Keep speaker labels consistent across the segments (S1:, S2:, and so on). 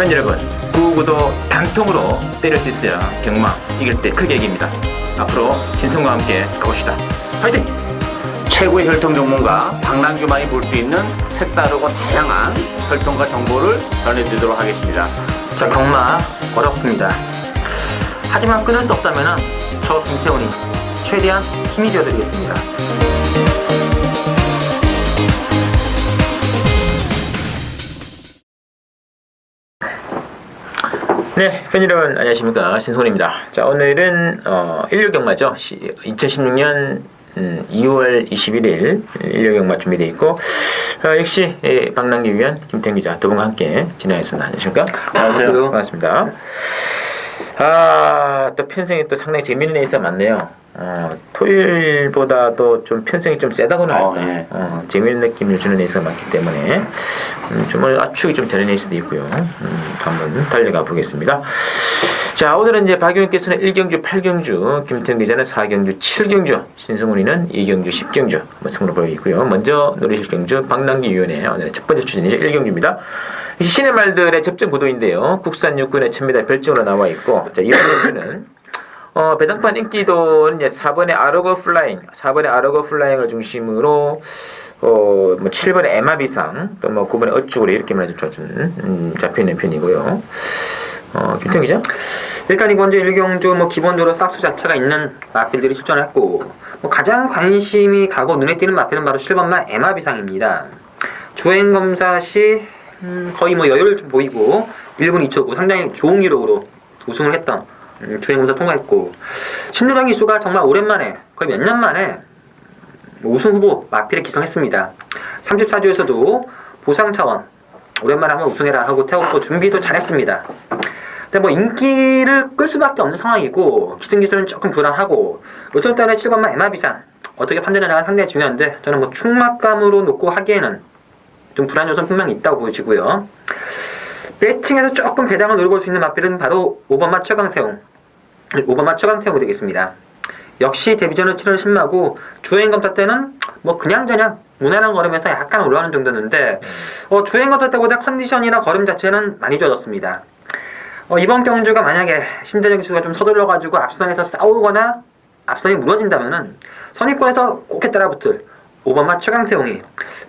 S1: 팬 여러분, 구구도 단통으로 때릴 수 있어야 경마 이길 때 크게 이깁니다. 앞으로 신성과 함께 가봅시다. 화이팅!
S2: 최고의 혈통 전문가 박남규만이 볼 수 있는 색다르고 다양한 혈통과 정보를 전해드리도록 하겠습니다.
S3: 자, 경마 어렵습니다. 하지만 끊을 수 없다면 저 김태훈이 최대한 힘이 되어드리겠습니다.
S1: 네, 팬 여러분 안녕하십니까, 신손입니다. 자, 오늘은 일요경마죠. 2016년 2월 21일 일요경마 준비되어 있고, 역시 박남규 위원, 김태훈 기자 두 분과 함께 진행하겠습니다. 안녕하십니까?
S2: 안녕하세요.
S1: 반갑습니다. 또 편성이 또 상당히 재미있는 레이스가 많네요. 토요일보다도 좀 편성이 좀 세다고는 할까.
S2: 예.
S1: 재미있는 느낌을 주는 레이스가 많기 때문에 좀 압축이 좀 되는 레이스도 있고요. 한번 달려가 보겠습니다. 자, 오늘은 이제 박 의원께서는 1경주, 8경주, 김태훈 기자는 4경주, 7경주, 신승훈이는 2경주, 10경주 한번 승부를 보이고요. 먼저 노리실 경주 박남규 위원의 오늘의 첫 번째 추진이죠. 1경주입니다. 신의 말들의 접전 구도인데요. 국산 육군의 1000m 별정으로 나와 있고, 자, 이번 경주는 배당판 인기도는 이제 4번의 아로거 플라잉을 중심으로 뭐 7번의 에마비상, 또 뭐 9번의 어축으로 이렇게만 해도 좀 잡혀 있는 편이고요. 김태형 기자?
S3: 일단 이번 주 일경주 뭐 기본적으로 싹수 자체가 있는 마필들이 출전을 했고, 뭐 가장 관심이 가고 눈에 띄는 마필은 바로 7번만 에마비상입니다. 주행 검사 시 거의 뭐 여유를 좀 보이고 1분 2초고 상당히 좋은 기록으로 우승을 했던 주행검사 통과했고, 신드랑 기수가 정말 오랜만에 거의 몇 년 만에 우승 후보 마필에 기성했습니다. 34주에서도 보상 차원 오랜만에 한번 우승해라 하고 태웠고 준비도 잘했습니다. 근데 뭐 인기를 끌 수밖에 없는 상황이고 기승기수는 조금 불안하고, 요점 때문에 7번만 에마비상 어떻게 판단하냐가 상당히 중요한데, 저는 뭐 충막감으로 놓고 하기에는 좀 불안 요소는 분명히 있다고 보여지고요. 배팅에서 조금 배당을 노려볼 수 있는 마필은 바로 5번마 최강태웅이 되겠습니다. 역시 데뷔전을 치르는 신마고, 주행검사 때는 뭐 그냥저냥 무난한 걸음에서 약간 올라가는 정도였는데, 주행검사 때보다 컨디션이나 걸음 자체는 많이 좋아졌습니다. 이번 경주가 만약에 신대정 기수가 좀 서둘러가지고 앞선에서 싸우거나 앞선이 무너진다면은 선입권에서 꼭 따라붙을 5번마 최강태웅이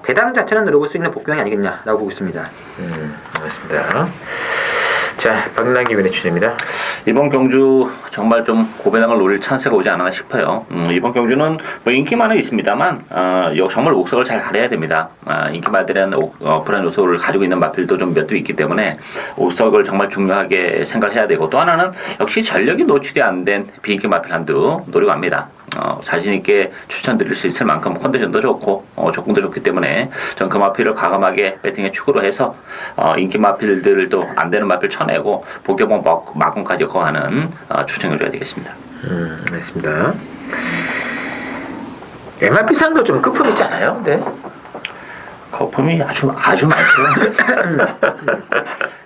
S3: 배당 자체는 누려볼 수 있는 복병이 아니겠냐라고 보고 있습니다.
S1: 알겠습니다. 자, 박남규 위원의 추진입니다.
S2: 이번 경주 정말 좀 고배당을 노릴 찬스가 오지 않았나 싶어요. 이번 경주는 뭐 인기만은 있습니다만 정말 옥석을 잘 가려야 됩니다. 인기마에 대한 불안 요소를 가지고 있는 마필도 좀 몇 두 있기 때문에 옥석을 정말 중요하게 생각을 해야 되고, 또 하나는 역시 전력이 노출이 안 된 비인기 마필 한두 노리고 합니다. 자신있게 추천드릴 수 있을 만큼 컨디션도 좋고 조건도 좋기 때문에 전 그 마필을 과감하게 배팅에 축으로 해서 인기 마필들도 안 되는 마필 쳐내고 복격봉 마건까지 엮어가는 추천을 줘야 되겠습니다.
S1: 알겠습니다. MRP상도 좀 거품 있지 않아요? 네.
S2: 거품이 아주 많죠.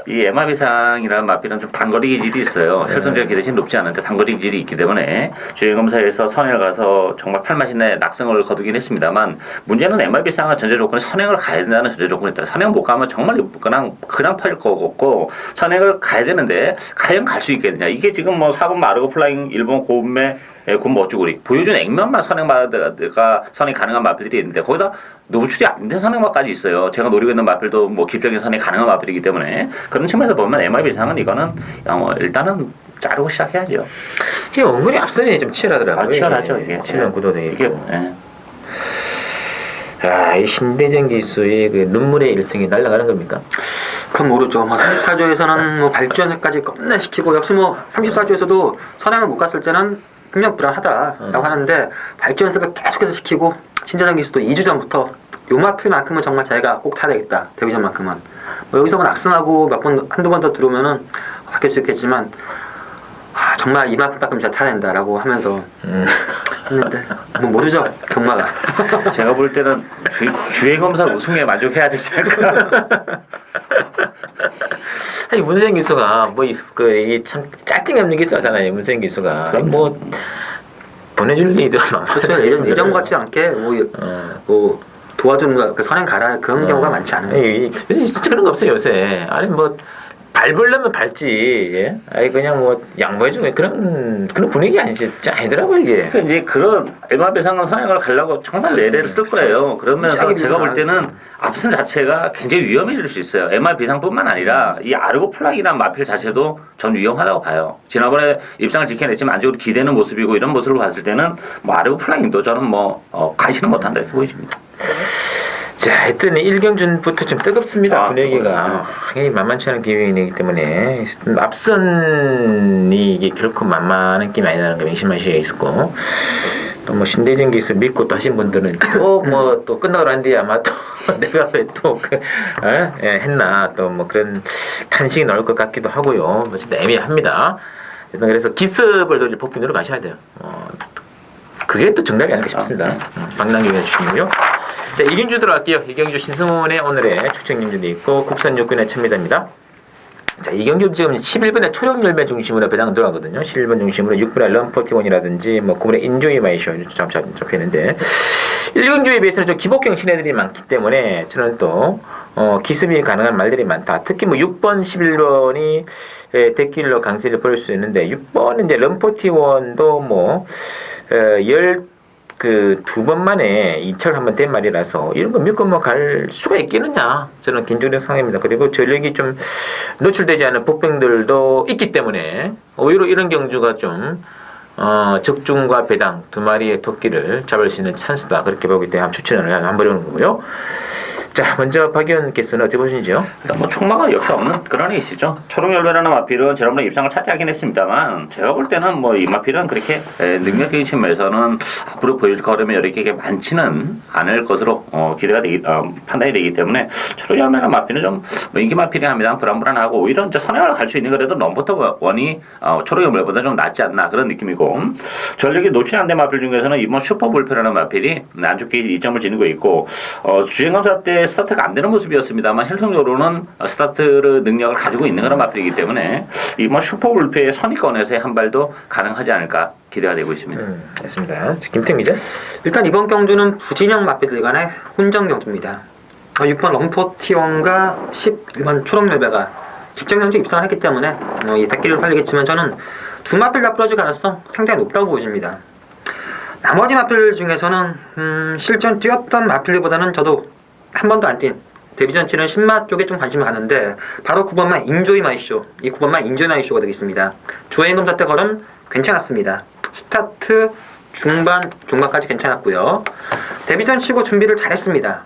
S2: 이 MRP상이라는 마필은 좀 단거리 기질이 있어요. 혈통적 기대시 높지 않은데 단거리 기질이 있기 때문에 주행검사에서 선행을 가서 정말 8마시 내 낙승을 거두긴 했습니다만, 문제는 MRP상은 전제 조건이 선행을 가야 된다는 전제 조건이 있다. 선행 못 가면 정말 그냥 퍼질 거고, 선행을 가야 되는데 과연 갈 수 있겠느냐. 이게 지금 뭐 4번 마르고 플라잉, 1번 고음매, 군 멋주구리 보여준 액면만 선행 가능한 마필들이 있는데, 거기다 노출이 안 된 선행마까지 있어요. 제가 노리고 있는 마필도 뭐 기적인 선행 가능한 마필이기 때문에, 그런 측면에서 보면 MRP 이상은 이거는 일단은 자르고 시작해야죠.
S1: 이게 은근히 앞선이 좀 치열하더라고요.
S2: 치열하죠, 이게.
S1: 치열한 구도도
S2: 이게
S1: 있고. 이 신대정 기수의 그 눈물의 일성이 날아가는 겁니까?
S3: 그건 모르죠. 34조에서는 뭐 발주연세까지 끝내시키고, 역시 뭐 34조에서도 선행을 못 갔을 때는 분명 불안하다라고 하는데, 발주연습을 계속해서 시키고, 신대정 기수도 2주 전부터 요 마필만큼은 정말 자기가 꼭 타야 되겠다, 데뷔전만큼은. 뭐 여기서 뭐 낙승하고 한두 번 더 들어오면은 바뀔 수 있겠지만, 정말 이 마필만큼 잘 타야 된다라고 하면서 했는데, 뭐 모르죠, 경마가.
S2: 제가 볼 때는 주행검사 우승에 만족해야 되지 않을까.
S1: 아니, 문세영 기수가 참 짤등이 없는 기수잖아요. 문세영 기수가 뭐 보내줄 리도
S3: 그렇죠. 예전 같지 않게 뭐 도와주는 거, 그 선행 가라 그런 경우가 많지 않아요.
S1: 진짜 그런 거 없어요 요새. 아니 뭐 밟으려면 밟지. 예? 아니 그냥 뭐 양보해주는 그런 분위기 아니지 아니더라고 이게.
S2: 그러니까 이제 그런 에마배상은 선행을 가려고 정말 내래를 쓸 거예요. 그러면서
S3: 짝이
S2: 제가 볼
S3: 늘어나죠.
S2: 때는 압승 자체가 굉장히 위험해질 수 있어요. 에마배상뿐만 아니라 이 아르고 플락이라는 마필 자체도 전 위험하다고 봐요. 지난번에 입상을 지켜냈지만 안쪽으로 기대는 모습이고 이런 모습을 봤을 때는 뭐 아르고 플락인도 저는 가시는 못한다 이렇게 보여집니다.
S1: 자, 하여튼 1경준부터 좀 뜨겁습니다.
S2: 아,
S1: 분위기가. 만만치 않은 기회이기 때문에 앞선이 이게 결코 만만한 게임이 아니라는 거 명심하셔야 있었고 또 뭐 신대전 기술 믿고 또 하신 분들은 또 뭐 또 끝나고 난 뒤에 아마 또 내가 왜 또 했나 또 뭐 그런 탄식이 나올 것 같기도 하고요. 뭐 진짜 애매합니다. 그래서 기습을 돌릴 폭빈으로 가셔야 돼요. 그게 또 정답이 아닐까 싶습니다. 박남기 해주시고요. 자, 이경주 들어갈게요. 이경주 신승훈의 오늘의 추천 경주도 있고 국산 육군의 천미다입니다. 자, 이경주 지금 11번에 초령 열매 중심으로 배당 들어가거든요. 11번 중심으로 6번에 럼포티원이라든지 뭐 9번에 인조이 마이쇼 잡혀있는데 이경주에 비해서는 좀 기복형 신뢰들이 많기 때문에 저는 또 기습이 가능한 말들이 많다. 특히 뭐 6번, 11번이 데킬러 강세를 보일 수 있는데 6번은 이제 럼포티원도 뭐 두 번 만에 이철 한번 된 말이라서 이런 거 믿고 뭐 갈 수가 있겠느냐 저는 개인적인 상황입니다. 그리고 전력이 좀 노출되지 않은 복병들도 있기 때문에 오히려 이런 경주가 좀 적중과 배당 두 마리의 토끼를 잡을 수 있는 찬스다 그렇게 보기 때문에 추천을 한번 해보는 거고요. 자, 먼저 박 의원께서는 어떻게 보시는지요?
S2: 일단 뭐 총망은 역시 없는 그런 애시죠. 초록열매라는 마필은 지난번에 입상을 차지하긴 했습니다만 제가 볼 때는 뭐 이 마필은 그렇게 능력적인 측면에서는 앞으로 보여줄 걸음이 이렇게 많지는 않을 것으로 기대가 되기 판단이 되기 때문에 초록열매라는 마필은 좀 인기 마필이 합니다. 불안불안하고 오히려 이제 선행을 갈 수 있는 그래도 넘버터 원이 초록열매보다 좀 낫지 않나 그런 느낌이고 전력이 노출 안 된 마필 중에서는 이번 슈퍼볼페라는 마필이 안 좋게 이점을 지니고 있고 주행검사 때 스타트가 안 되는 모습이었습니다만 혈통적으로는 스타트 능력을 가지고 있는 그런 마필이기 때문에 이번 슈퍼볼페의 선의권에서의 한 발도 가능하지 않을까 기대가 되고 있습니다.
S1: 알겠습니다. 김태형 기자.
S3: 일단 이번 경주는 부진형 마필들 간의 혼전 경주입니다. 6번 럼포티원과 11번 초록열배가 직전 경주 입상을 했기 때문에 이 대끼를 팔리겠지만 저는 두 마필 다 부러질 가능성 상당히 높다고 보여집니다. 나머지 마필 중에서는 실전 뛰었던 마필보다는 저도 한 번도 안 뛴 데뷔전 치는 신마 쪽에 좀 관심이 가는데 바로 9번만 인조이 마이쇼 이 9번만 인조이 마이쇼가 되겠습니다. 주행검사 때 걸음 괜찮았습니다. 스타트 중반까지 괜찮았고요. 데뷔전 치고 준비를 잘했습니다.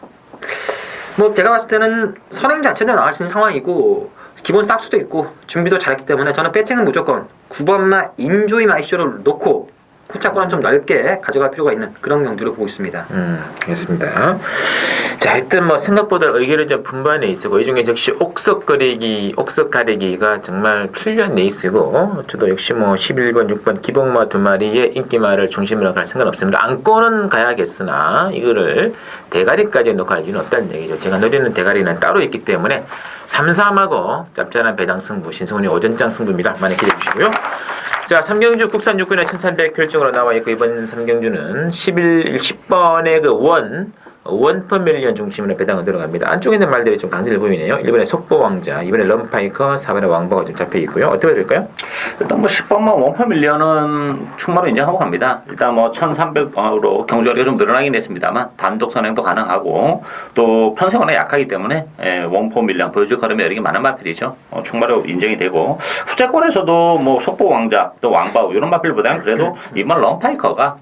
S3: 뭐 제가 봤을 때는 선행 자체도 나갈 수 있는 상황이고 기본 싹수도 있고 준비도 잘했기 때문에 저는 배팅은 무조건 9번만 인조이 마이쇼를 놓고 후차권은 좀 넓게 가져갈 필요가 있는 그런 경주를 보고 있습니다.
S1: 알겠습니다. 자, 하여튼 뭐 생각보다 의견이 좀 분반해 있고 이 중에 역시 옥석 가리기가 정말 필요한 레이스고 저도 역시 뭐 11번, 6번 기복마 두 마리의 인기마를 중심으로 갈 생각은 없습니다. 안고는 가야겠으나 이거를 대가리까지 놓고 할 이유는 없다는 얘기죠. 제가 노리는 대가리는 따로 있기 때문에 3, 3하고 짭짤한 배당 승부 신승훈이 오전장 승부입니다. 많이 기대해 주시고요. 자, 3경주 국산 육군의 1300 별정으로 나와 있고 이번 3경주는 10번의 원퍼밀리언 중심으로 배당을 들어갑니다. 안쪽에 있는 말들이 좀 강세를 보이네요. 1번에 속보왕자, 2번에 럼파이커, 4번에 왕보가 좀 잡혀 있고요. 어떻게 될까요?
S2: 일단 뭐 10번만 원퍼밀리언은 충분히 인정하고 갑니다. 일단 뭐 1300으로 경주거리가 좀 늘어나긴 했습니다만 단독 선행도 가능하고 또 편성원에 약하기 때문에 원퍼밀리언 보여줄 걸음이 여러 개 많은 마필이죠. 충분히 인정이 되고 후자권에서도 뭐 속보왕자 또 왕바우 이런 마필보다는 그래도 이번 럼파이커가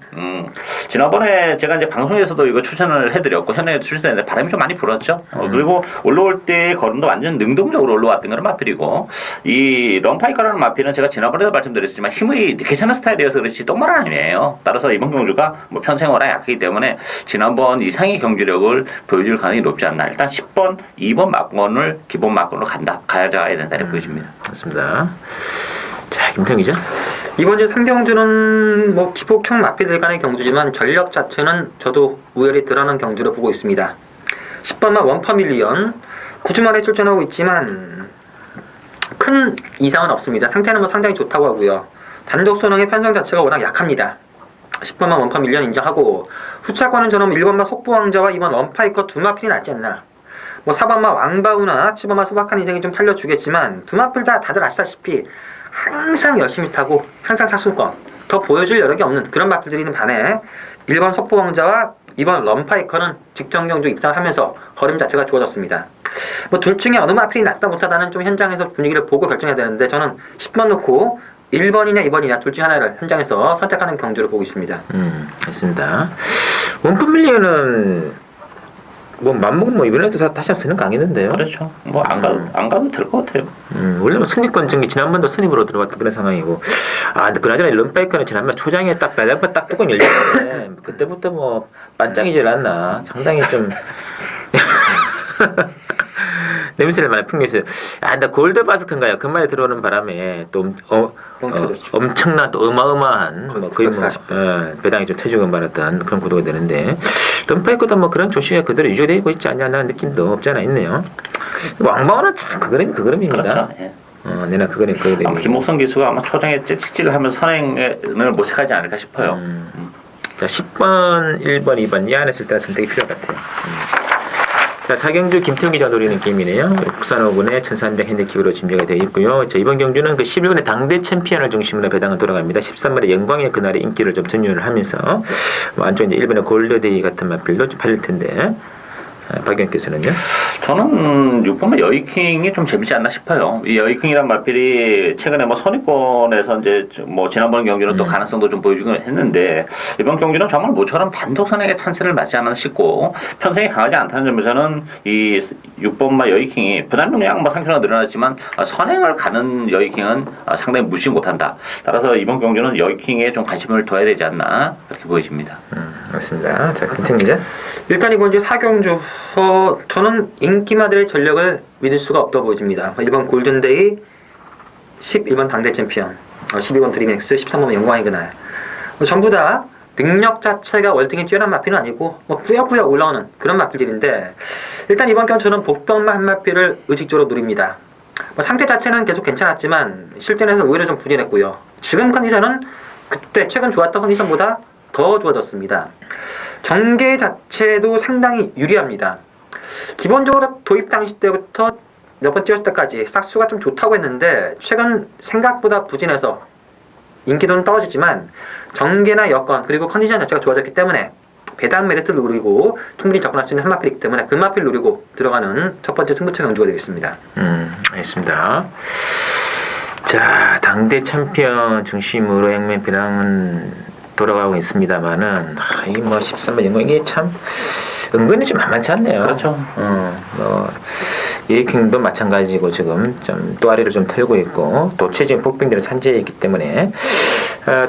S2: 지난번에 제가 이제 방송에서도 이거 추천을 해드렸고 현에 출시되는데 바람이 좀 많이 불었죠. 그리고 올라올 때 걸음도 완전 능동적으로 올라왔던 그런 마필이고 이 럼파이커라는 마필은 제가 지난번에도 말씀드렸지만 힘이 괜찮은 스타일이어서 그렇지 똥말 아니에요. 따라서 이번 경주가 뭐 편생활에 약하기 때문에 지난번 이상의 경주력을 보여줄 가능성이 높지 않나. 일단 10번, 2번 막건을 기본 막건으로 가져가야 된다 이렇게 보여집니다.
S1: 맞습니다. 자, 김태형 기자.
S3: 이번 주 3경주는 뭐 기복형 마필들 간의 경주지만 전력 자체는 저도 우열이 드러난 경주로 보고 있습니다. 10번만 원퍼밀리언 9주 만에 출전하고 있지만 큰 이상은 없습니다. 상태는 뭐 상당히 좋다고 하고요. 단독 선행의 편성 자체가 워낙 약합니다. 10번만 원퍼밀리언 인정하고 후차권은 저는 1번만 속보왕자와 2번 원파이커 두 마필이 낫지 않나. 뭐 4번마 왕바우나 7번마 소박한 인생이 좀 살려주겠지만 두 마필 다 다들 아시다시피 항상 열심히 타고 항상 착순권 더 보여줄 여력이 없는 그런 마필들이 있는 반해 1번 속보왕자와 2번 럼파이커는 직전 경주 입장을 하면서 걸음 자체가 좋아졌습니다. 뭐 둘 중에 어느 마필이 낫다 못하다는 좀 현장에서 분위기를 보고 결정해야 되는데 저는 10번 놓고 1번이냐 2번이냐 둘 중 하나를 현장에서 선택하는 경주를 보고 있습니다.
S1: 알겠습니다. 원품 밀리는 뭐 맘먹은 뭐 이번에도 다시 한번 쓰는 거 아니던데요?
S2: 그렇죠. 뭐 안 가도 될 것 같아요.
S1: 원래 뭐 승리권 정기 지난번도 승리으로 들어갔던 그런 상황이고 근데 그나저나 럼바이커는 지난번 초장에 딱 빨간번 딱 뚜껑 열렸는데 그때부터 뭐 반짝이질 않나 상당히 좀 냄새를 많이 풍겼어요. 나 골드 바스크인가요? 그 말이 들어오는 바람에 또 엄청난 또 어마어마한 뭐 거의 뭐 배당이 좀 퇴직을 받았던 그런 구도가 되는데 럼파이커도 뭐 그런 조시가 그대로 유지되고 있지 않냐는 느낌도 없지 않아 있네요. 왕방어는 참 그 그림입니다.
S2: 그렇죠. 예.
S1: 내가 그 그림.
S2: 아마 김옥성 기수가 아마 초장에 찍찍을 하면서 선행을 모색하지 않을까 싶어요.
S1: 자, 10번, 1번, 2번 이 안에 쓸 때 선택이 필요할 것 같아요. 자, 4경주 김태훈 기자 노리는 게임이네요. 국산 5군의 1300 핸디캡으로 준비가 되어 있고요. 자, 이번 경주는 그 11번의 당대 챔피언을 중심으로 배당은 돌아갑니다. 13번의 영광의 그날의 인기를 좀 전율을 하면서 뭐 안쪽 이제 1번의 골드데이 같은 마필도 좀 팔릴 텐데 박영께서는요?
S2: 저는 6번만 여의킹이 좀 재밌지 않나 싶어요. 이 여의킹이란 말필이 최근에 뭐 선입권에서 이제 뭐 지난번 경기는 또 가능성도 좀 보여주긴 했는데 이번 경기는 정말 모처럼 단독 선행의 찬스를 맞지 않나 싶고 편성이 강하지 않다는 점에서는 이 6번마 여의킹이 부담력량 뭐 상표가 늘어났지만 선행을 가는 여의킹은 상당히 무시 못한다. 따라서 이번 경기는 여의킹에 좀 관심을 둬야 되지 않나 그렇게 보여집니다.
S1: 맞습니다. 자, 김태훈 기자.
S3: 일단 이번 주 4경주 저는 인기마들의 전력을 믿을 수가 없다고 보여집니다. 1번 골든데이, 11번 당대 챔피언, 12번 드림엑스, 13번 영광의 그날 전부 다 능력 자체가 월등히 뛰어난 마필은 아니고 뭐 꾸역꾸역 올라오는 그런 마필들인데 일단 이번 경우 저는 복병만 한 마필을 의식적으로 노립니다. 뭐 상태 자체는 계속 괜찮았지만 실전에서 오히려 좀 부진했고요. 지금 컨디션은 그때 최근 좋았던 컨디션보다 더 좋아졌습니다. 전개 자체도 상당히 유리합니다. 기본적으로 도입 당시 때부터 몇 번 뛰었을 때까지 싹수가 좀 좋다고 했는데 최근 생각보다 부진해서 인기도는 떨어지지만 전개나 여건 그리고 컨디션 자체가 좋아졌기 때문에 배당 메리트를 노리고 충분히 접근할 수 있는 한 마필이기 때문에 그 마필 노리고 들어가는 첫 번째 승부처 경주가 되겠습니다.
S1: 알겠습니다. 자, 당대 챔피언 중심으로 행맨 배당은 돌아가고 있습니다만은 이 뭐 13번 영광 이게 참 은근히 좀 만만치 않네요.
S2: 그렇죠.
S1: 뭐 예킹도 마찬가지고 지금 좀 또아리를 좀 털고 있고 도체적인 폭병들은 산재해 있기 때문에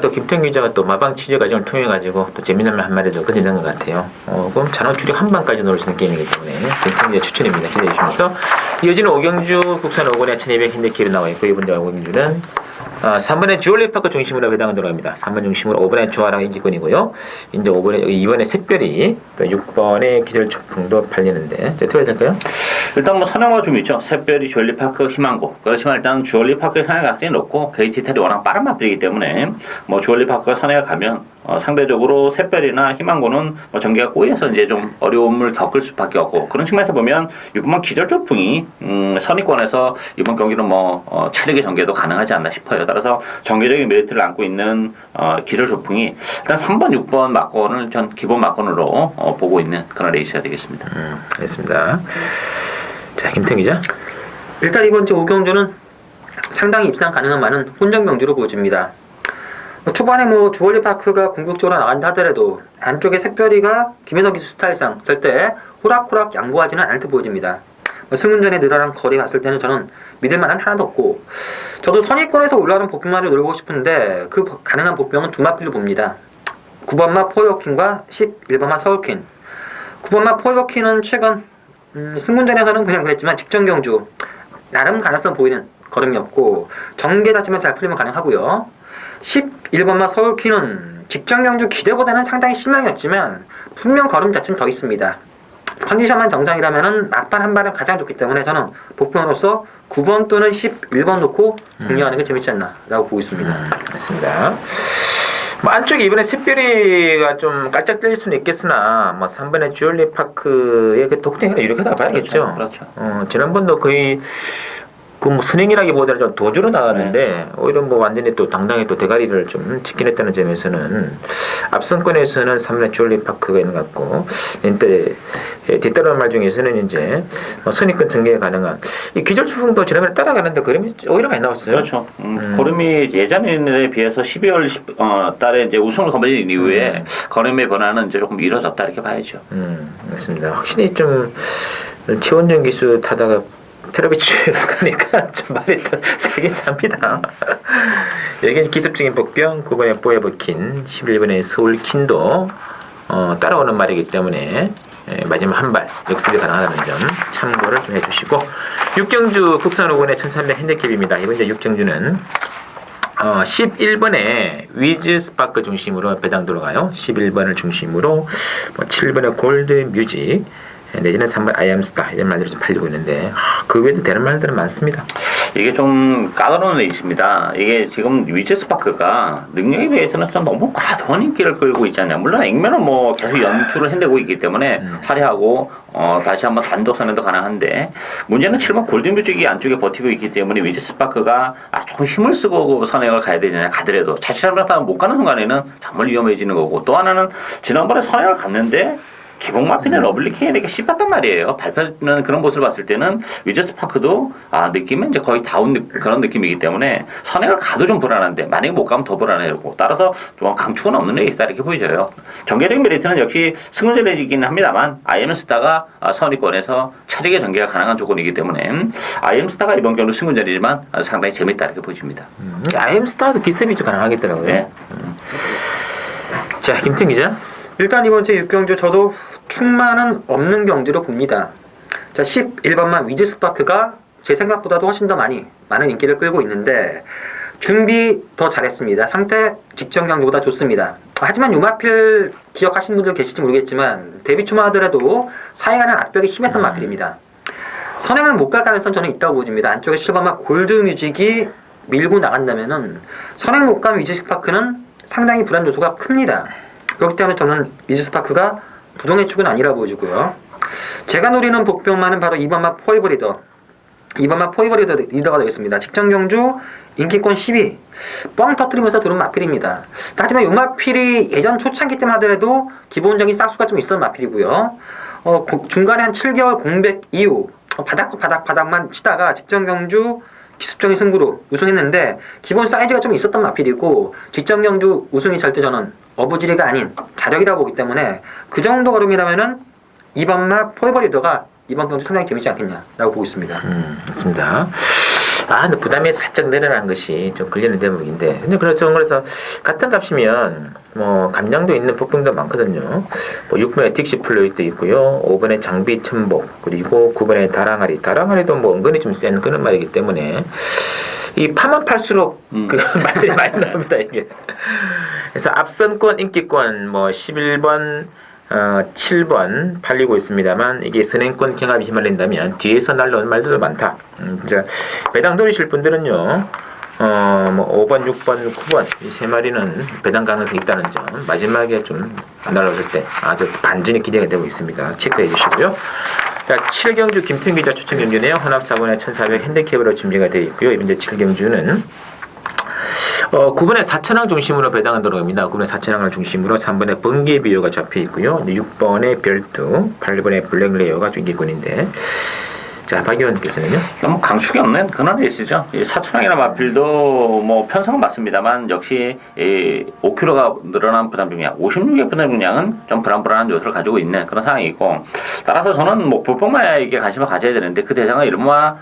S1: 또 김태형 기자가 또 마방 취재 과정을 통해 가지고 또 재미난 말 한 마리 좀 건지는 것 같아요. 그럼 잔원 주력 한 방까지 넣을 수 있는 게임이기 때문에 김태형 기자 추천입니다. 기대해 주시면서 이어지는 오경주 국산 5권의 1200 핸드키로 나와 있고 이번 주 오경주는 3번의 주얼리 파크 중심으로 배당을 들어갑니다. 3번 중심으로 5번의 조아랑 인기권이고요. 이제 2번의 샛별이 6번의 기절 초풍도 팔리는데 들어야 될까요?
S2: 일단 뭐 선행화 좀 있죠. 샛별이 주얼리파크 희망고. 그렇지만 일단 주얼리파크의 선행 가능성이 높고 게이트 텔이 워낙 빠른 마필이기 때문에 뭐 주얼리파크가 선행에 가면 상대적으로 샛별이나 희망고는 뭐 전개가 꼬여서 이제 좀 어려움을 겪을 수밖에 없고 그런 측면에서 보면 6번 기절조풍이 선의권에서 이번 경기는 뭐 체력의 전개도 가능하지 않나 싶어요. 따라서 전개적인 메리트를 안고 있는 기절조풍이 일단 3번, 6번 막권을 전 기본 막권으로 보고 있는 그런 레이스가 되겠습니다.
S1: 알겠습니다. 자, 김태형 기자.
S3: 일단 이번 주 오경주는 상당히 입상 가능한 많은 혼전 경주로 보여집니다. 초반에 뭐 주얼리 파크가 궁극적으로 나간다 하더라도 안쪽에 샛별이가 김현석 기수 스타일상 절대 호락호락 양보하지는 않을 듯 보여집니다. 승운전에 늘어난 거리 봤을 때는 저는 믿을 만한 하나도 없고 저도 선의권에서 올라오는 복병마를 노리고 싶은데 그 가능한 복병은 두 마필로 봅니다. 9번마 포이워킹과 11번마 서울퀸. 9번마 포이워킹은 최근 승운전에서는 그냥 그랬지만 직전 경주 나름 가능성 보이는 걸음이었고 전개 자체만 잘 풀리면 가능하고요. 11번마 서울퀸은 직전 경주 기대보다는 상당히 실망이었지만 분명 걸음 자체는 더 있습니다. 컨디션만 정상이라면 막판 한 발은 가장 좋기 때문에 저는 복병으로서 9번 또는 11번 놓고 공략하는 게 재밌지 않나 라고 보고 있습니다.
S1: 맞습니다. 뭐 안쪽에 이번에 샛별이가 좀 깔짝 뜰 수는 있겠으나 뭐 3번의 주얼리 파크의 그 독특이나 유력하다 봐야겠죠.
S2: 그렇죠.
S1: 지난번도 거의 그 뭐 선행이라기보다는 좀 도주로 나갔는데 오히려 뭐 완전히 또 당당히 또 대가리를 좀 치긴 했다는 점에서는 앞선권에서는 3번의 주얼리 파크가 있는 것 같고 이때 뒤따르는 말 중에서는 이제 뭐 선입권 전개 가능한 이 기절초풍도 지난번에 따라가는데 그림이 오히려 많이 나왔어요.
S2: 그렇죠. 걸음이 예전에 비해서 12월 달에 이제 우승을 거머쥔 이후에 걸음의 변화는 이제 조금 이뤄졌다 이렇게 봐야죠.
S1: 맞습니다. 확실히 좀 치원전 기수 타다가 테러비치로 가니까 좀 말이 더 세긴 삽니다. 여기 기습적인 복병, 9번의 포에버킨, 11번의 서울킨도 따라오는 말이기 때문에 마지막 한 발 역습이 가능하다는 점 참고를 좀 해주시고 6경주 국산 5번의 1300 핸디캡입니다. 이번 이제 6경주는 11번에 위즈 스파크 중심으로 배당 들어가요. 11번을 중심으로 뭐 7번의 골드 뮤직 내지는 3번 아이암스타 이런 말들이 좀 팔리고 있는데 그 외에도 되는 말들은 많습니다.
S2: 이게 좀 까다로운 데 있습니다. 이게 지금 위즈 스파크가 능력에 비해서는 좀 너무 과도한 인기를 끌고 있지 않냐. 물론 액면은 뭐 계속 연출을 해내고 있기 때문에 화려하고 다시 한번 단독 선회도 가능한데 문제는 7번 골든뮤직이 안쪽에 버티고 있기 때문에 위즈 스파크가 조금 힘을 쓰고 선행을 가야 되느냐 가더라도 자칫 잘못하면 못 가는 순간에는 정말 위험해지는 거고 또 하나는 지난번에 선행을 갔는데 기본 마피는 러블리킹에 되게 씹었단 말이에요. 발표는 그런 모습을 봤을 때는 위저 스파크도 느낌은 이제 거의 다운 그런 느낌이기 때문에 선행을 가도 좀 불안한데 만약에 못 가면 더 불안해고 따라서 좀 강추는 없는 레이스다 이렇게 보이져요. 전개적인 메리트는 역시 승률제이긴 합니다만 IM스타가 선위권에서 차력의 전개가 가능한 조건이기 때문에 IM스타가 이번 경우 승률제이지만 상당히 재밌다 이렇게 보여집니다.
S1: IM스타도 기습이 좀 가능하겠더라고요.
S2: 네.
S1: 자, 김태형 기자.
S3: 일단 이번 주 6경주 저도 충만은 없는 경주로 봅니다. 자, 11번만 위즈 스파크가 제 생각보다도 훨씬 더 많은 인기를 끌고 있는데 준비 더 잘했습니다. 상태 직전 경주보다 좋습니다. 하지만 요마필 기억하시는 분들 계실지 모르겠지만 데뷔 초마하더라도 사행하는 악벽이 심했던 마필입니다. 선행은 못 갈 가능성 저는 있다고 보집니다. 안쪽에 7번만 골드뮤직이 밀고 나간다면은 선행 못 가면 위즈 스파크는 상당히 불안 요소가 큽니다. 그렇기 때문에 저는 위즈 스파크가 부동의 축은 아니라 보여지고요. 제가 노리는 복병만은 바로 2번만 포이버 리더. 2번만 포이버 리더가 되겠습니다. 직전 경주 인기권 10위. 뻥 터뜨리면서 들어온 마필입니다. 하지만 이 마필이 예전 초창기 때만 하더라도 기본적인 싹수가 좀 있었던 마필이고요. 중간에 한 7개월 공백 이후 바닥만 치다가 직전 경주 기습적인 승부로 우승했는데 기본 사이즈가 좀 있었던 마필이고 직전 경주 우승이 절대 저는 어부지리가 아닌 자력이라고 보기 때문에 그 정도 걸음이라면은 2번마 포에버 리더가 이번 경주 상당히 재밌지 않겠냐라고 보고 있습니다.
S1: 맞습니다. 근데 부담이 살짝 늘어난 것이 좀 걸리는 대목인데, 근데 그래서 같은 값이면 뭐 감량도 있는 복병도 많거든요. 뭐 6번에 딕시 플로이드 있고요, 5번에 장비 천복, 그리고 9번에 다랑아리도 뭐 은근히 좀 센 그런 말이기 때문에 이 파면 팔수록 그 말들이 많이 나옵니다 이게. 그래서 앞선권 인기권 뭐 11번 7번 팔리고 있습니다만 이게 선행권 경합이 휘말린다면 뒤에서 날라오는 말들도 많다. 이제 배당 노리실 분들은요, 뭐 5번, 6번, 9번 이 세 마리는 배당 가능성이 있다는 점 마지막에 좀 날라오실 때 아주 반전이 기대가 되고 있습니다. 체크해 주시고요. 자, 7경주 김태형 기자 추천 경주네요. 혼합 4번에 1400 핸디캡으로 준비가 되어 있고요. 이번 7경주는 9번에 4천왕 중심으로 배당은 들어갑니다. 9번에 4천왕을 중심으로 3번에 번개 비료가 잡혀 있고요. 6번에 별두, 8번에 블랙 레이어가 인기권인데, 자, 박 의원님께서는요?
S2: 너무 강축이 없는 그런 레이스죠. 이 사천왕이나 마필도 뭐 편성은 맞습니다만 역시 이 5kg가 늘어난 부담 중량, 56의 부담 중량은 좀 불안불안한 요소를 가지고 있는 그런 상황이고, 따라서 저는 뭐 불법마에게 관심을 가져야 되는데 그 대상은 이른바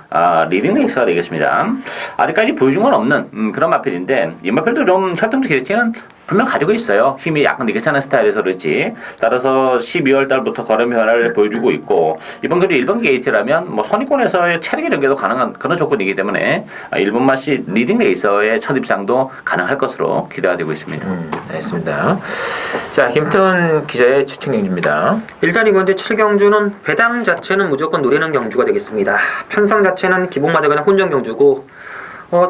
S2: 리딩 레이스가 되겠습니다. 아직까지 보여준 건 없는 그런 마필인데 이 마필도 좀 혈통적 기대치는 분명 가지고 있어요. 힘이 약간 괜찮은 스타일에서 그렇지. 따라서 12월 달부터 걸음 변화를 보여주고 있고 이번 그리 1번 게이트라면 뭐 선의권에서의 체력의 전개도 가능한 그런 조건이기 때문에 1번 맛이 리딩 레이서의 첫 입상도 가능할 것으로 기대가 되고 있습니다.
S1: 알겠습니다. 자, 김태훈 기자의 추천 경주입니다.
S3: 일단 이번 주 7경주는 배당 자체는 무조건 노리는 경주가 되겠습니다. 편성 자체는 기본마다 그냥 혼전 경주고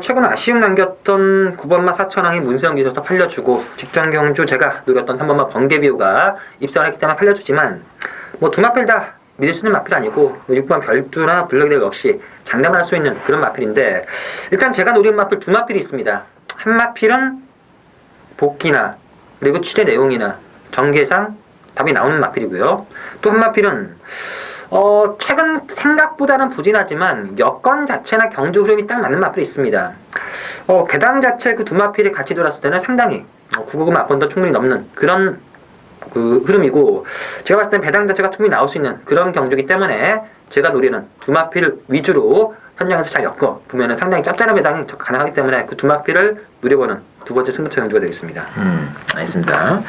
S3: 최근 아쉬움 남겼던 9번마 사천왕이 문세영 기수에서 팔려주고 직전 경주 제가 노렸던 3번마 번개비호가 입상했기 때문에 팔려주지만 뭐 두 마필 다 믿을 수 있는 마필 아니고 6번 별두나 블랙데일 역시 장담을 할 수 있는 그런 마필인데 일단 제가 노린 마필 두 마필이 있습니다. 한 마필은 복귀나 그리고 취재 내용이나 전개상 답이 나오는 마필이고요. 또 한 마필은 최근 생각보다는 부진하지만 여건 자체나 경주 흐름이 딱 맞는 마필이 있습니다. 배당 자체 그 두 마필이 같이 돌았을 때는 상당히 999 막번도 충분히 넘는 그런 그 흐름이고 제가 봤을 땐 배당 자체가 충분히 나올 수 있는 그런 경주이기 때문에 제가 노리는 두 마필 위주로 현장에서 잘 엮어 보면은 상당히 짭짤한 배당이 가능하기 때문에 그 두 마필을 노려보는 두 번째 승부처 경주가 되겠습니다.
S1: 알겠습니다.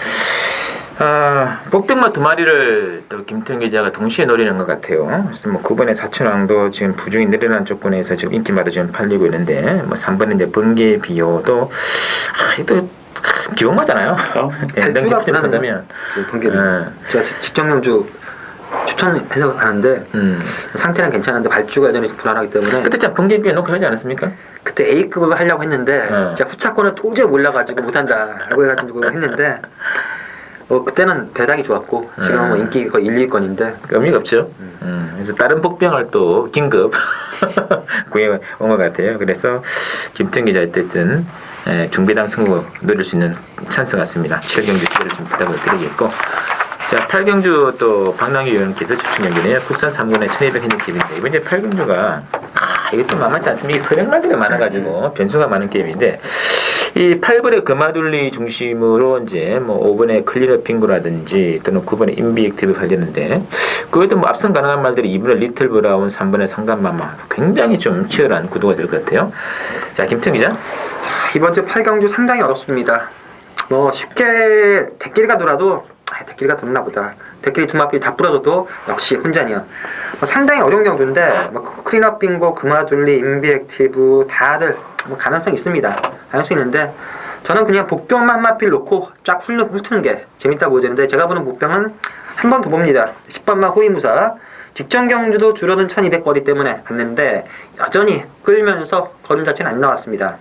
S1: 복병마 두 마리를 또 김태형 기자가 동시에 노리는 것 같아요. 그래서 뭐 9번의 사천왕도 지금 부중이 늘어난 조건에서 지금 인기마다 지금 팔리고 있는데 뭐 3번의 이제 번개 비호도 또 기억나잖아요.
S3: 발주가 불안하면 번개비. 제가 직전 경주 추천해서 가는데 상태는 괜찮은데 발주가 여전히 불안하기 때문에
S1: 그때 참 번개비에 놓고 하지 않았습니까?
S3: 그때 A급을 하려고 했는데 제가 후차권을 도저히 몰라가지고 못한다라고 해가지고 했는데 그때는 배당이 좋았고 지금은 뭐 인기 거의 1, 2위권인데
S1: 의미가 없죠. 그래서 다른 복병을 또 긴급 구해온 것 같아요. 그래서 김태형 기자 어쨌든 중배당 승부 노릴 수 있는 찬스 같습니다. 7경주 기회를 좀 부탁을 드리겠고 자 8경주 또 박남기 의원께서 추천 경기네요. 국산 3군의 1200 핸디캡인데 이번 이제 8경주가 이것도 만만치 않습니다. 서령말들이 많아가지고 변수가 많은 게임인데 이 8번의 금화둘리 중심으로 이제 뭐 5번의 클리너 핑구라든지 또는 9번의 인비액티브 관련인데 그것도 뭐 앞선 가능한 말들이 2번의 리틀 브라운, 3번의 상간마마 굉장히 좀 치열한 구도가 될 것 같아요. 자 김태형 기자.
S3: 이번 주 8경주 상당히 어렵습니다. 뭐 쉽게 대끼리가 돌아도 대끼리가 돌나 보다. 대끼리 두 마필 다 부러져도 역시 혼자니야. 상당히 어려운 경주인데 클리너 핑구, 금화둘리, 인비액티브 다들 가능성이 있습니다. 가능성이 있는데 저는 그냥 복병만 한 마필 놓고 쫙 훑는 게 재밌다 보이는데 제가 보는 복병은 한 번 더 봅니다. 10번만 호위무사 직전 경주도 줄어든 1200거리 때문에 갔는데 여전히 끌면서 거리 자체는 안 나왔습니다.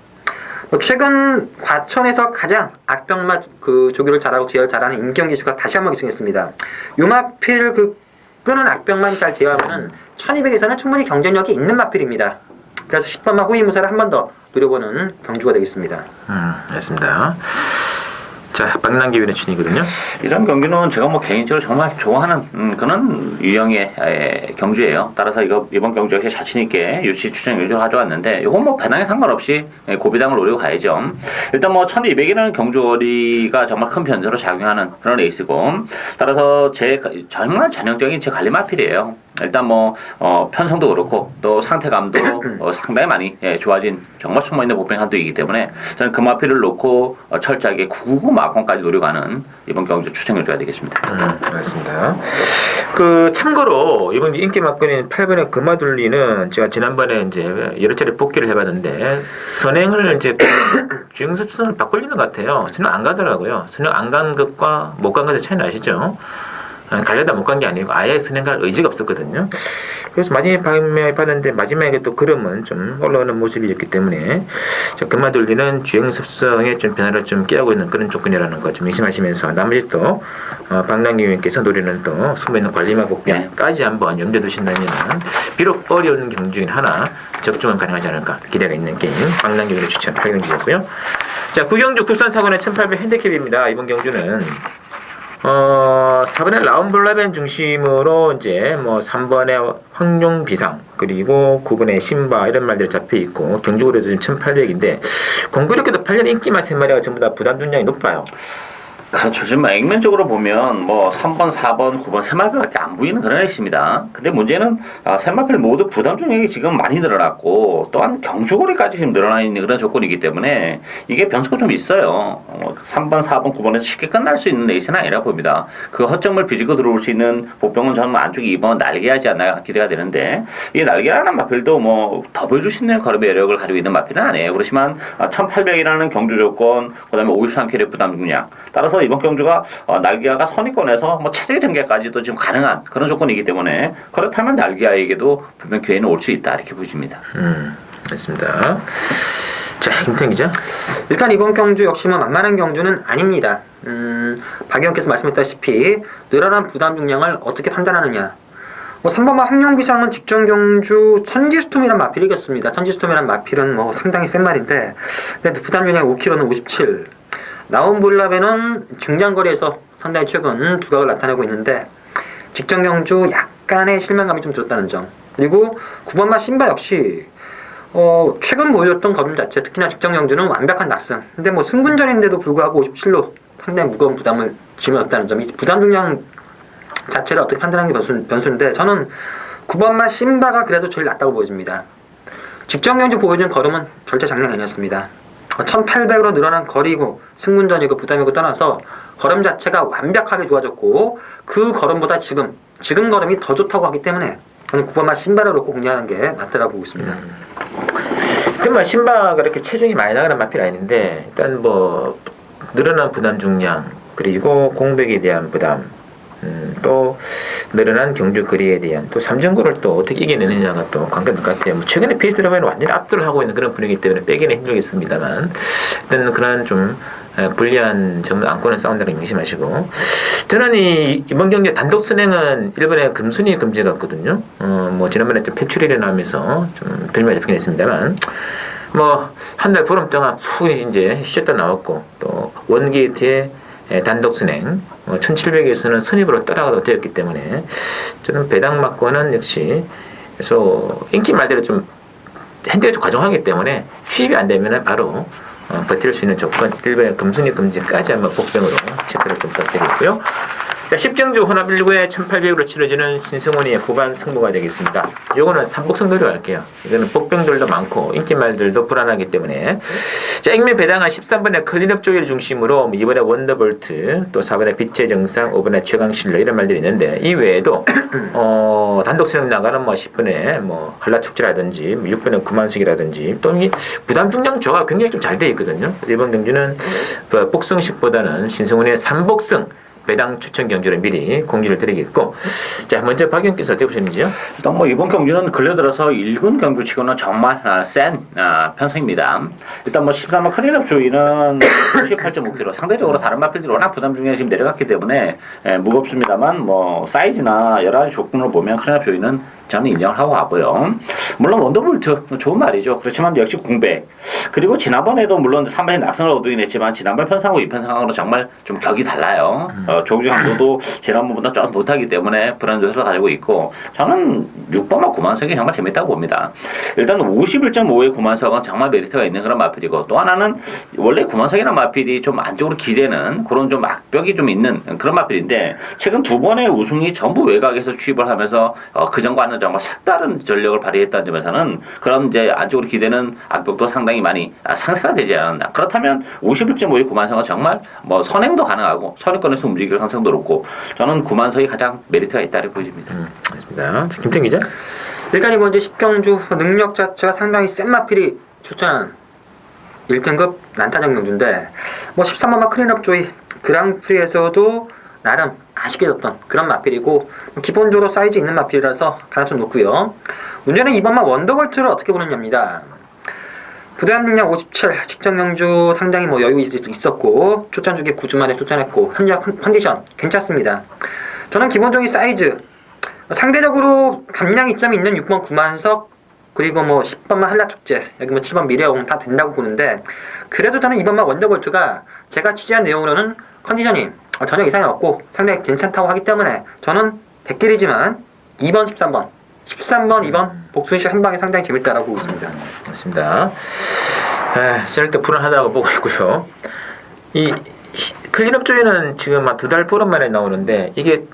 S3: 최근 과천에서 가장 악병맛 그 조교를 잘하고 제어를 잘하는 임경 기수가 다시 한번 기승했습니다. 요 마필 그 끄는 악병만 잘 제어하면은 1200에서는 충분히 경쟁력이 있는 마필입니다. 그래서 10번만 호위무사를 한 번 더 노려보는 경주가 되겠습니다.
S1: 알겠습니다. 자, 박남기 위원의 춘이거든요.
S2: 이런 경기는 제가 뭐 개인적으로 정말 좋아하는 그런 유형의 경주예요. 따라서 이번 경주 역시 자신 있게 유치 추천 경주를 가져왔는데 이건 뭐 배당에 상관없이 고비당을 노리고 가야죠. 일단 뭐 1200이라는 경주거리가 정말 큰 변수로 작용하는 그런 레이스고 따라서 정말 전형적인 제 관리마필이에요. 일단 뭐 편성도 그렇고 또 상태감도 상당히 많이 좋아진 정말 숨어 있는 복병 한도이기 때문에 저는 그 마필을 놓고 철저하게 999 마kon까지 노려가는 이번 경주 추천 경주가 되겠습니다.
S1: 맞습니다. 참고로 이번 인기 막건인 8번의 금화둘리는 제가 지난번에 이제 여러 차례 복귀를 해봤는데 선행을 이제 주행습선을 바꾸려는 것 같아요. 선행 안 가더라고요. 선행 안 간 것과 못 간 것의 차이는 아시죠? 가려다 못 간 게 아니고 아예 선행갈 의지가 없었거든요. 그래서 마지막에 봤는데 마지막에 또 걸음은 좀 올라오는 모습이었기 때문에 금화둘리는 주행 습성에 좀 변화를 좀 깨하고 있는 그런 조건이라는 거 좀 명심하시면서 나머지 또 박남기 의원께서 노리는 또 숨어있는 관리마 복병까지 한번 염두에 두신다면 비록 어려운 경주인 하나 적중은 가능하지 않을까 기대가 있는 게임 박남기 의원의 추천 8경주였고요. 자 9경주 국산 사건의 1800 핸디캡입니다. 이번 경주는 4번의 라운블라벤 중심으로 이제 뭐 3번의 황룡 비상 그리고 9번의 신바 이런 말들이 잡혀 있고 경주거리도 지금 1800인데 공교롭게도 8년 인기만 3마리가 전부 다 부담 중량이 높아요.
S2: 그렇죠. 지금 액면적으로 보면 뭐 3번, 4번, 9번 세 마필밖에 안 보이는 그런 레이스입니다. 근데 문제는 세 마필 모두 부담 중액이 지금 많이 늘어났고 또한 경주거리까지 지금 늘어나 있는 그런 조건이기 때문에 이게 변수가 좀 있어요. 3번, 4번, 9번에서 쉽게 끝날 수 있는 레이스는 아니라 봅니다. 그 허점을 비집고 들어올 수 있는 복병은 저는 안쪽에 2번 날개하지 않나 기대가 되는데 이 날개라는 마필도 뭐 더 보여줄 수 있는 걸음의 여력을 가지고 있는 마필은 아니에요. 그렇지만 1800이라는 경주 조건 그다음에 53kg 부담 중량 따라서 이번 경주가 날기아가 선위권에서 뭐 체대 등계까지도 지금 가능한 그런 조건이기 때문에 그렇다면 날기아에게도 분명 기회는 올 수 있다 이렇게 보여집니다.
S1: 맞습니다. 자, 김태형 기자.
S3: 일단 이번 경주 역시 뭐 만만한 경주는 아닙니다. 박 의원께서 말씀했다시피 늘어난 부담 중량을 어떻게 판단하느냐. 3번마 황룡비상은 직전 경주 천지스톰이란 마필이 이겼습니다. 천지스톰이란 마필은 뭐 상당히 센 말인데, 근데 부담 중량 5kg는 57. 나온볼라베는 중장거리에서 상당히 최근 두각을 나타내고 있는데, 직전 경주 약간의 실망감이 좀 들었다는 점. 그리고 9번마 신바 역시 최근 보여줬던 걸음 자체, 특히나 직전 경주는 완벽한 낙승. 근데 뭐 승군전인데도 불구하고 57로 상당히 무거운 부담을 짊어졌다는 점. 이 부담 중량 자체를 어떻게 판단하는 게 변수인데, 저는 9번마 신바가 그래도 제일 낫다고 보여집니다. 직전 경주 보여준 걸음은 절대 장난이 아니었습니다. 1800으로 늘어난 거리고 승군전이고 부담이고 떠나서 걸음 자체가 완벽하게 좋아졌고, 그 걸음보다 지금 걸음이 더 좋다고 하기 때문에 저는 9번마 신바를 놓고 공략하는 게 맞다고 보고 있습니다.
S1: 그러면 신바가 그렇게 체중이 많이 나가는 마필 아닌데, 일단 뭐 늘어난 부담 중량, 그리고 공백에 대한 부담, 또 늘어난 경주 거리에 대한 또 3점고를 또 어떻게 이겨내느냐가 또 관건일 것 같아요. 뭐 최근에 페이스드라바는 완전히 압도를 하고 있는 그런 분위기 때문에 빼기는 힘들겠습니다만, 일단 그런 좀 불리한 점을 안고는 싸운다는 걸 명심하시고, 저는 이번 경기 단독 선행은 일본의 금순위 금지 같거든요. 뭐 지난번에 좀 폐출이 나오면서 좀 들며 잡히긴 했습니다만, 뭐 한 달 보름 동안 푹 이제 쉬었다 나왔고, 또 원게이트의 단독 선행 1700에서는 선입으로 따라가도 되었기 때문에, 저는 배당 맞고는 역시 그래서 인기 말대로 좀 핸드가 좀 과정하기 때문에 수입이 안 되면 바로 버틸 수 있는 조건, 일본의 금순위 금지까지 한번 복병으로 체크를 좀 부탁드리고요. 자, 10경주 혼합 1구에 1800으로 치러지는 신승훈이의 후반 승부가 되겠습니다. 요거는 삼복승대로 할게요. 이거는 복병들도 많고 인기말들도 불안하기 때문에. 자, 액면 배당은 13번에 클린업 조이를 중심으로 2번에 원더볼트, 또 4번에 빛의 정상, 5번에 최강실러 이런 말들이 있는데, 이 외에도 단독 선행 나가는 뭐 10번에 뭐 한라축제라든지 6번에 구만숙이라든지, 또 이 부담 중량 조가 굉장히 좀 잘 돼 있거든요. 이번 경주는 복승식보다는 신승훈의 삼복승 배당 추천 경주를 미리 공지를 드리겠고, 자, 먼저 박 의원께서 어떻게 보셨는지요?
S2: 일단 뭐 이번 경주는 근래 들어서 1군 경주치고는 정말 센 편성입니다. 일단 뭐 13번 클린업 조이는 98.5kg, 상대적으로 다른 마필들이 워낙 부담 중에 지금 내려갔기 때문에 무겁습니다만, 뭐 사이즈나 여러 가지 조건으로 보면 클린업 조이는 저는 인정을 하고 가고요. 물론 원더볼트 좋은 말이죠. 그렇지만 역시 공백, 그리고 지난번에도 물론 3번에 낙승을 얻긴 했지만 지난번 편상하고 이 편상하고는 정말 좀 격이 달라요. 조규 강도도 지난번보다 좀 못하기 때문에 불안 조서를 가지고 있고, 저는 6번만 구만석이 정말 재밌다고 봅니다. 일단 51.5의 구만석은 정말 메리트가 있는 그런 마필이고, 또 하나는 원래 구만석이라는 마필이 좀 안쪽으로 기대는 그런 좀 악벽이 좀 있는 그런 마필인데, 최근 두 번의 우승이 전부 외곽에서 취입을 하면서 그전과는 정말 색다른 전력을 발휘했다는 점에서는 그런 이제 안쪽으로 기대는 악벽도 상당히 많이 상쇄가 되지 않았나. 그렇다면 51.5의 구만석은 정말 뭐 선행도 가능하고 선행권에서 움직일 가능성도 높고, 저는 구만석이 가장 메리트가 있다고 보입니다.
S1: 맞습니다. 김태형 기자.
S3: 일단 이번 이제 10경주 능력 자체가 상당히 센 마필이 출전한 1등급 난타전 경주인데, 뭐 13번마 클린업 조이 그랑프리에서도 나름 아쉽게 졌던 그런 마필이고, 기본적으로 사이즈 있는 마필이라서 가능성 높고요. 문제는 이번만 원더볼트를 어떻게 보느냐입니다. 부담 능력 57, 직전 경주 상당히 뭐 여유 있었고, 출전 주기 9주 만에 출전했고, 현재 컨디션 괜찮습니다. 저는 기본적인 사이즈, 상대적으로 감량 이점이 있는 6번 구만석, 그리고 뭐 10번만 한라축제, 여기 뭐 7번 미래공 다 된다고 보는데, 그래도 저는 2번만 원더볼트가 제가 취재한 내용으로는 컨디션이 전혀 이상이 없고 상당히 괜찮다고 하기 때문에, 저는 대길이지만 2번, 13번 2번 복순식 한 방에 상당히 재밌다라고 보고 있습니다.
S1: 맞습니다. 저는 일단 불안하다고 보고 있고요. 이 클린업 조이는 지금 한 2달 보름 만에 나오는데, 이게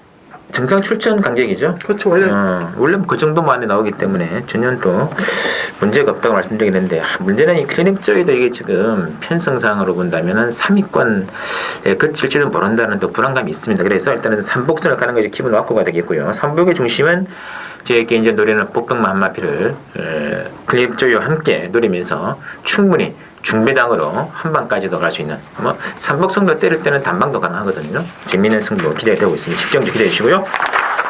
S1: 정상 출전 간격이죠.
S3: 그렇죠. 원래
S1: 그 정도 만에 나오기 때문에 전혀 또 문제가 없다고 말씀드리겠는데, 문제는 이 클린업 조이도 이게 지금 편성상으로 본다면은 3위권에 그칠지는 모른다는 또 불안감이 있습니다. 그래서 일단은 3복선을 가는 것이 기본 확보가 되겠고요. 3복의 중심은 제 개인적인 노래는 복병만 한 마피를 클립 조이와 함께 노리면서 충분히 중배당으로 한 방까지도 갈 수 있는, 뭐 삼복승도 때릴 때는 단방도 가능하거든요. 재미있는 승부 기대되고 있습니다. 10경주 기대해 주시고요.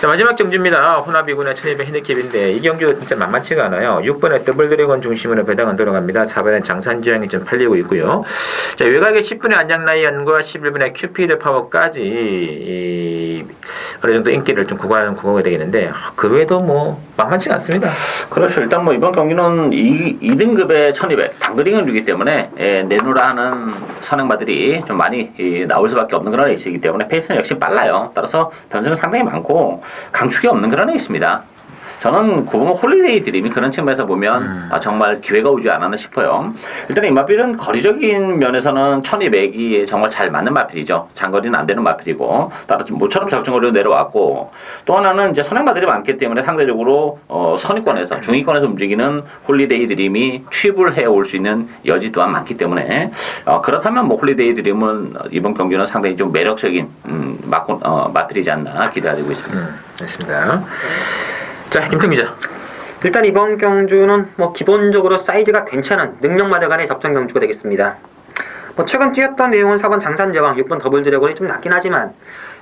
S1: 자, 마지막 경주입니다. 호나비군의 1200 핸디캡인데 이 경주 진짜 만만치가 않아요. 6번에 더블드래곤 중심으로 배당은 돌아갑니다. 4번에 장산지향이 좀 팔리고 있고요. 자, 외곽에 10분의 안양라이언과 11분의 큐피드 파워까지 어느 정도 인기를 좀 구가하는 구호가 되겠는데 그 외에도 뭐 만만치가 않습니다.
S2: 그렇죠. 일단 뭐 이번 경기는 2등급의 1200 단거리 경주이기 때문에 내놓으라 하는 선행마들이 좀 많이 나올 수밖에 없는 그런 레이스이기 때문에 페이스는 역시 빨라요. 따라서 변수는 상당히 많고 강축이 없는 그런 레이스입니다. 저는 9번 홀리데이 드림이 그런 측면에서 보면 정말 기회가 오지 않았나 싶어요. 일단 이 마필은 거리적인 면에서는 1200이 정말 잘 맞는 마필이죠. 장거리는 안 되는 마필이고 따라서 모처럼 적정거리로 내려왔고 또 하나는 이제 선행마들이 많기 때문에 상대적으로 선위권에서 중위권에서 움직이는 홀리데이 드림이 취입을 해올 수 있는 여지 또한 많기 때문에 그렇다면 뭐 홀리데이 드림은 이번 경기는 상당히 좀 매력적인 마필이지 않나 기대하고 있습니다.
S1: 됐습니다. 자, 김태 기자.
S3: 일단 이번 경주는 뭐 기본적으로 사이즈가 괜찮은 능력마들 간의 접전 경주가 되겠습니다. 뭐 최근 뛰었던 내용은 4번 장산제왕, 6번 더블드래곤이 좀 낮긴 하지만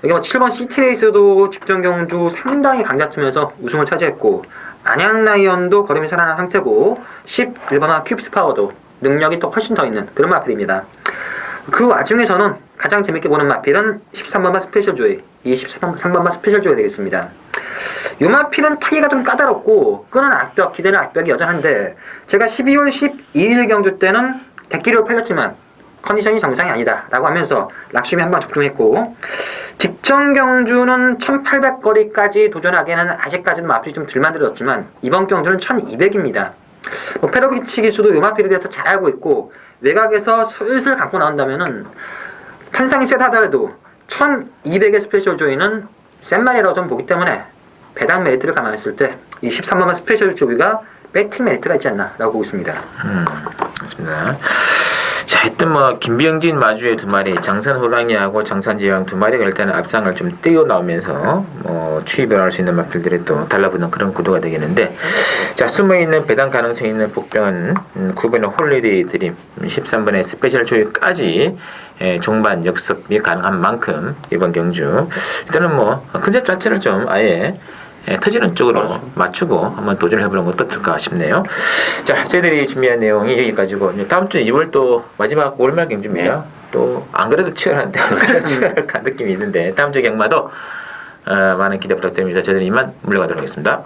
S3: 여기 뭐 7번 시티레이스도 직전 경주 상당히 강자팀에서 우승을 차지했고 안양라이언도 걸음이 살아난 상태고 11번화 큐피드 파워도 능력이 또 훨씬 더 있는 그런 마필입니다. 그 와중에 저는 가장 재밌게 보는 마필은 13번마 스페셜 조이, 이 13번마 스페셜 조이 되겠습니다. 이 마필은 타기가 좀 까다롭고 끄는 악벽, 기대는 악벽이 여전한데 제가 12월 12일 경주 때는 대기료를 팔렸지만 컨디션이 정상이 아니다 라고 하면서 락심이 한방 적중했고 직전 경주는 1800거리까지 도전하기에는 아직까지는 마필이 좀 덜 만들어졌지만 이번 경주는 1200입니다. 페로비치 기수도 요 마필에 대해서 잘 알고 있고 외곽에서 슬슬 감고 나온다면은 판상이 세다하더라도 1200의 스페셜 조이는 센 말이라고 좀 보기 때문에 배당 메리트를 감안했을 때 이 13번만 스페셜 조이가 배팅 메리트가 있지 않나 라고 보고 있습니다.
S1: 맞습니다. 자, 하여튼 뭐 김병진 마주의 두 마리, 장산 호랑이하고 장산지왕 두 마리가 일단은 앞상을 좀 뛰어나오면서 뭐 추입을 할 수 있는 마필들이 또 달라붙는 그런 구도가 되겠는데 자, 숨어있는 배당 가능성이 있는 복병은 9번의 홀리데이 드림, 13번의 스페셜 조이까지 종반 역습이 가능한 만큼 이번 경주 일단은 뭐 컨셉 자체를 좀 아예 터지는 쪽으로 맞추고 한번 도전을 해보는 것도 어떨까 싶네요. 자, 저희들이 준비한 내용이 여기까지고 다음 주 2월 또 마지막 월말 경주입니다.
S2: 네.
S1: 또 안 그래도 치열한데 치열한 느낌이 있는데 다음 주 경마도 많은 기대 부탁드립니다. 저희들은 이만 물러가도록 하겠습니다.